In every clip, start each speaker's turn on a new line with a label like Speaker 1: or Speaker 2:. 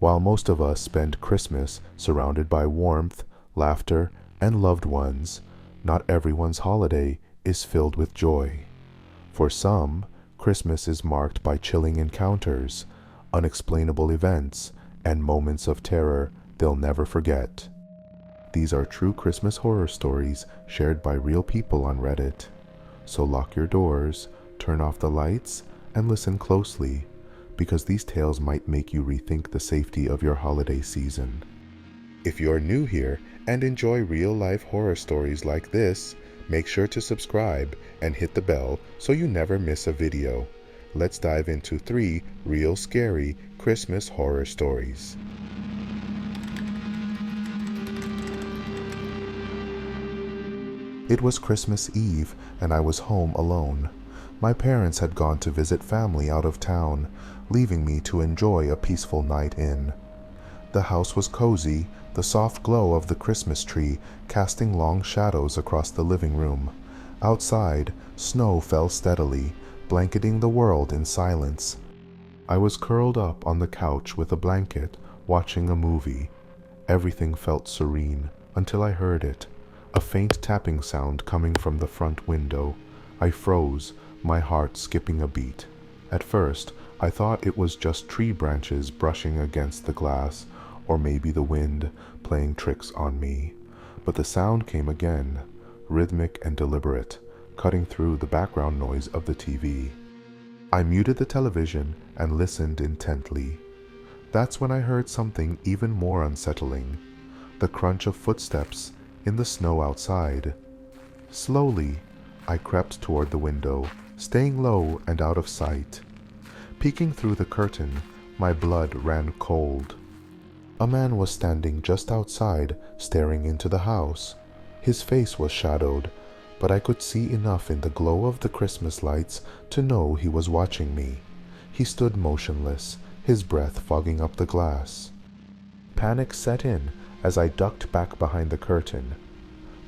Speaker 1: While most of us spend Christmas surrounded by warmth, laughter, and loved ones, not everyone's holiday is filled with joy. For some, Christmas is marked by chilling encounters, unexplainable events, and moments of terror they'll never forget. These are true Christmas horror stories shared by real people on Reddit. So lock your doors, turn off the lights, and listen closely, because these tales might make you rethink the safety of your holiday season. If you're new here and enjoy real-life horror stories like this, make sure to subscribe and hit the bell so you never miss a video. Let's dive into 3 real scary Christmas horror stories. It was Christmas Eve and I was home alone. My parents had gone to visit family out of town, leaving me to enjoy a peaceful night in. The house was cozy, the soft glow of the Christmas tree casting long shadows across the living room. Outside, snow fell steadily, blanketing the world in silence. I was curled up on the couch with a blanket, watching a movie. Everything felt serene until I heard it. A faint tapping sound coming from the front window. I froze, my heart skipping a beat. At first, I thought it was just tree branches brushing against the glass, or maybe the wind playing tricks on me. But the sound came again, rhythmic and deliberate, cutting through the background noise of the TV. I muted the television and listened intently. That's when I heard something even more unsettling, the crunch of footsteps in the snow outside. Slowly, I crept toward the window, staying low and out of sight. Peeking through the curtain, my blood ran cold. A man was standing just outside, staring into the house. His face was shadowed, but I could see enough in the glow of the Christmas lights to know he was watching me. He stood motionless, his breath fogging up the glass. Panic set in as I ducked back behind the curtain.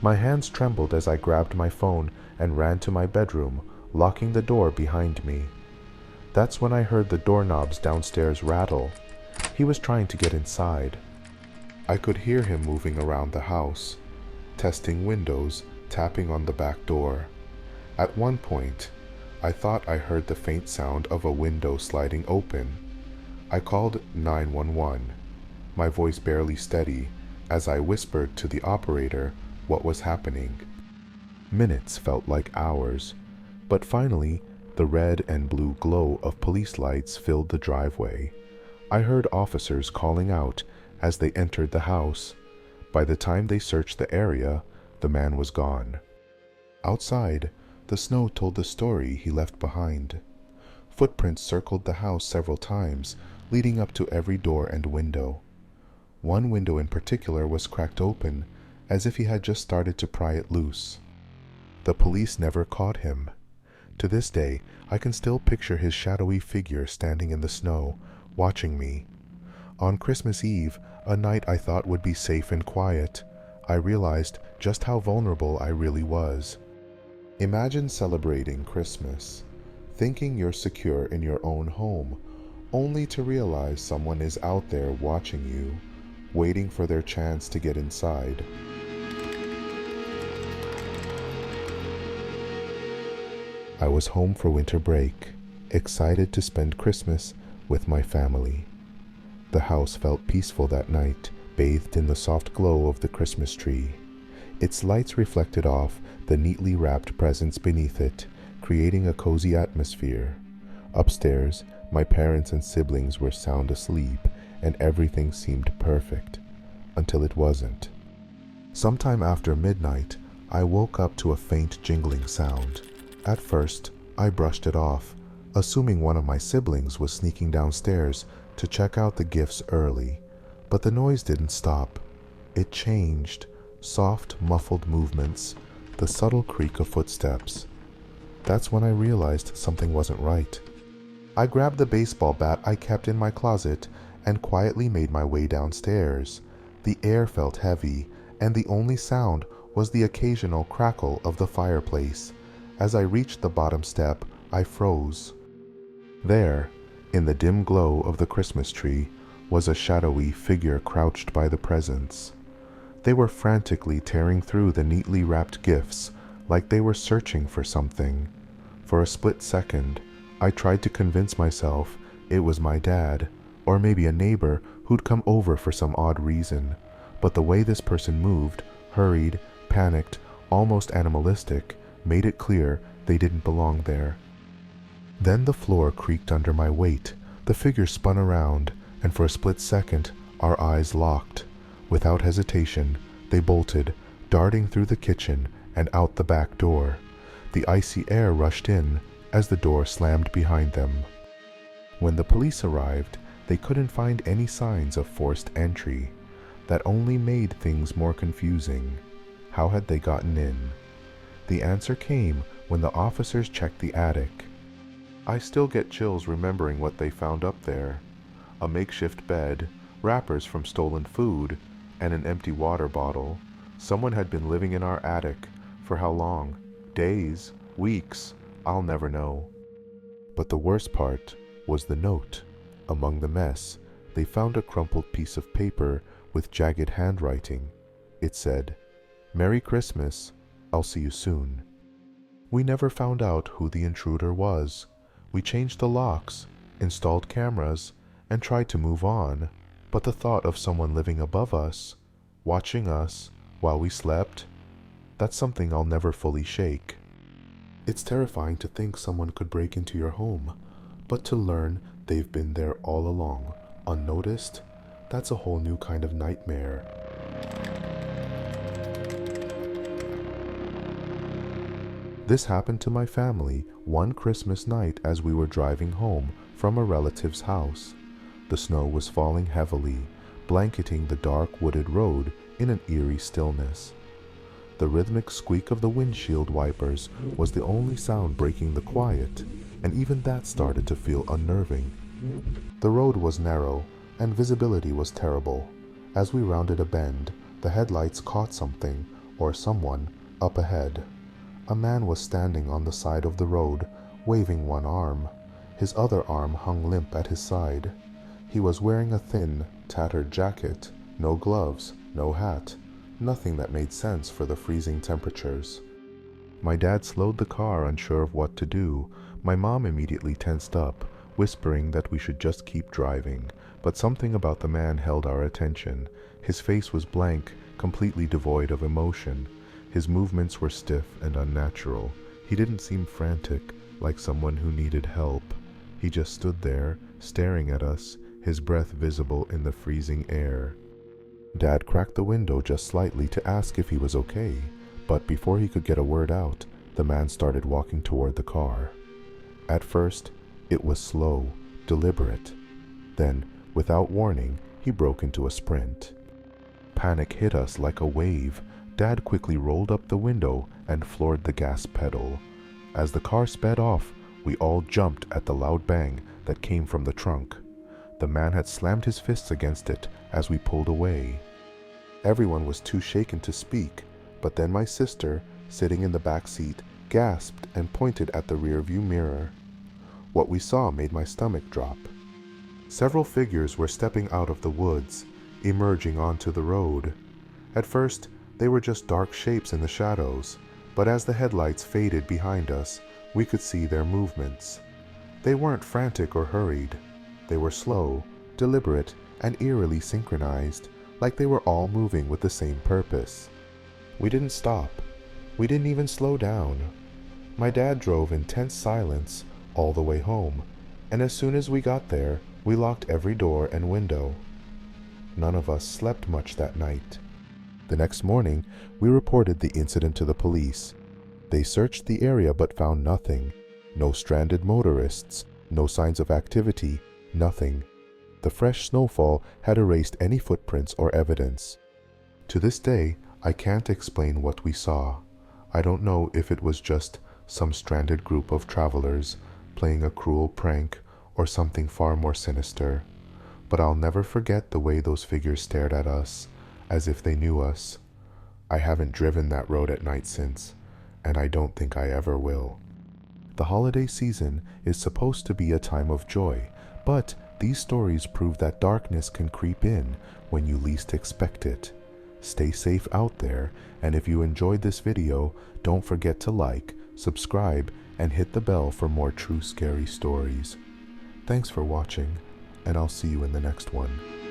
Speaker 1: My hands trembled as I grabbed my phone and ran to my bedroom, locking the door behind me. That's when I heard the doorknobs downstairs rattle. He was trying to get inside. I could hear him moving around the house, testing windows, tapping on the back door. At one point, I thought I heard the faint sound of a window sliding open. I called 911, my voice barely steady, as I whispered to the operator what was happening. Minutes felt like hours, but finally, the red and blue glow of police lights filled the driveway. I heard officers calling out as they entered the house. By the time they searched the area, the man was gone. Outside, the snow told the story he left behind. Footprints circled the house several times, leading up to every door and window. One window in particular was cracked open, as if he had just started to pry it loose. The police never caught him. To this day, I can still picture his shadowy figure standing in the snow, watching me. On Christmas Eve, a night I thought would be safe and quiet, I realized just how vulnerable I really was. Imagine celebrating Christmas, thinking you're secure in your own home, only to realize someone is out there watching you, waiting for their chance to get inside. I was home for winter break, excited to spend Christmas with my family. The house felt peaceful that night, bathed in the soft glow of the Christmas tree. Its lights reflected off the neatly wrapped presents beneath it, creating a cozy atmosphere. Upstairs, my parents and siblings were sound asleep, and everything seemed perfect, until it wasn't. Sometime after midnight, I woke up to a faint jingling sound. At first, I brushed it off, assuming one of my siblings was sneaking downstairs to check out the gifts early. But the noise didn't stop. It changed, soft, muffled movements, the subtle creak of footsteps. That's when I realized something wasn't right. I grabbed the baseball bat I kept in my closet and quietly made my way downstairs. The air felt heavy, and the only sound was the occasional crackle of the fireplace. As I reached the bottom step, I froze. There, in the dim glow of the Christmas tree, was a shadowy figure crouched by the presents. They were frantically tearing through the neatly wrapped gifts like they were searching for something. For a split second, I tried to convince myself it was my dad, or maybe a neighbor who'd come over for some odd reason, but the way this person moved, hurried, panicked, almost animalistic, made it clear they didn't belong there. Then the floor creaked under my weight, the figure spun around, and for a split second, our eyes locked. Without hesitation, they bolted, darting through the kitchen and out the back door. The icy air rushed in as the door slammed behind them. When the police arrived, they couldn't find any signs of forced entry. That only made things more confusing. How had they gotten in? The answer came when the officers checked the attic. I still get chills remembering what they found up there. A makeshift bed, wrappers from stolen food, and an empty water bottle. Someone had been living in our attic. For how long? Days? Weeks? I'll never know. But the worst part was the note. Among the mess, they found a crumpled piece of paper with jagged handwriting. It said, "Merry Christmas, I'll see you soon." We never found out who the intruder was. We changed the locks, installed cameras, and tried to move on, but the thought of someone living above us, watching us while we slept, that's something I'll never fully shake. It's terrifying to think someone could break into your home, but to learn they've been there all along, unnoticed, that's a whole new kind of nightmare. This happened to my family one Christmas night as we were driving home from a relative's house. The snow was falling heavily, blanketing the dark wooded road in an eerie stillness. The rhythmic squeak of the windshield wipers was the only sound breaking the quiet, and even that started to feel unnerving. The road was narrow, and visibility was terrible. As we rounded a bend, the headlights caught something, or someone, up ahead. A man was standing on the side of the road, waving one arm. His other arm hung limp at his side. He was wearing a thin, tattered jacket, no gloves, no hat, nothing that made sense for the freezing temperatures. My dad slowed the car, unsure of what to do. My mom immediately tensed up, whispering that we should just keep driving, but something about the man held our attention. His face was blank, completely devoid of emotion. His movements were stiff and unnatural. He didn't seem frantic, like someone who needed help. He just stood there, staring at us, his breath visible in the freezing air. Dad cracked the window just slightly to ask if he was okay, but before he could get a word out, the man started walking toward the car. At first, it was slow, deliberate. Then, without warning, he broke into a sprint. Panic hit us like a wave. Dad quickly rolled up the window and floored the gas pedal. As the car sped off, we all jumped at the loud bang that came from the trunk. The man had slammed his fists against it as we pulled away. Everyone was too shaken to speak, but then my sister, sitting in the back seat, gasped and pointed at the rearview mirror. What we saw made my stomach drop. Several figures were stepping out of the woods, emerging onto the road. At first, they were just dark shapes in the shadows, but as the headlights faded behind us, we could see their movements. They weren't frantic or hurried. They were slow, deliberate, and eerily synchronized, like they were all moving with the same purpose. We didn't stop. We didn't even slow down. My dad drove in tense silence all the way home, and as soon as we got there, we locked every door and window. None of us slept much that night. The next morning, we reported the incident to the police. They searched the area but found nothing. No stranded motorists, no signs of activity, nothing. The fresh snowfall had erased any footprints or evidence. To this day, I can't explain what we saw. I don't know if it was just some stranded group of travelers playing a cruel prank or something far more sinister. But I'll never forget the way those figures stared at us, as if they knew us. I haven't driven that road at night since, and I don't think I ever will. The holiday season is supposed to be a time of joy, but These stories prove that darkness can creep in when you least expect it. Stay safe out there, and if you enjoyed this video, don't forget to like, subscribe, and hit the bell for more true scary stories. Thanks for watching, and I'll see you in the next one.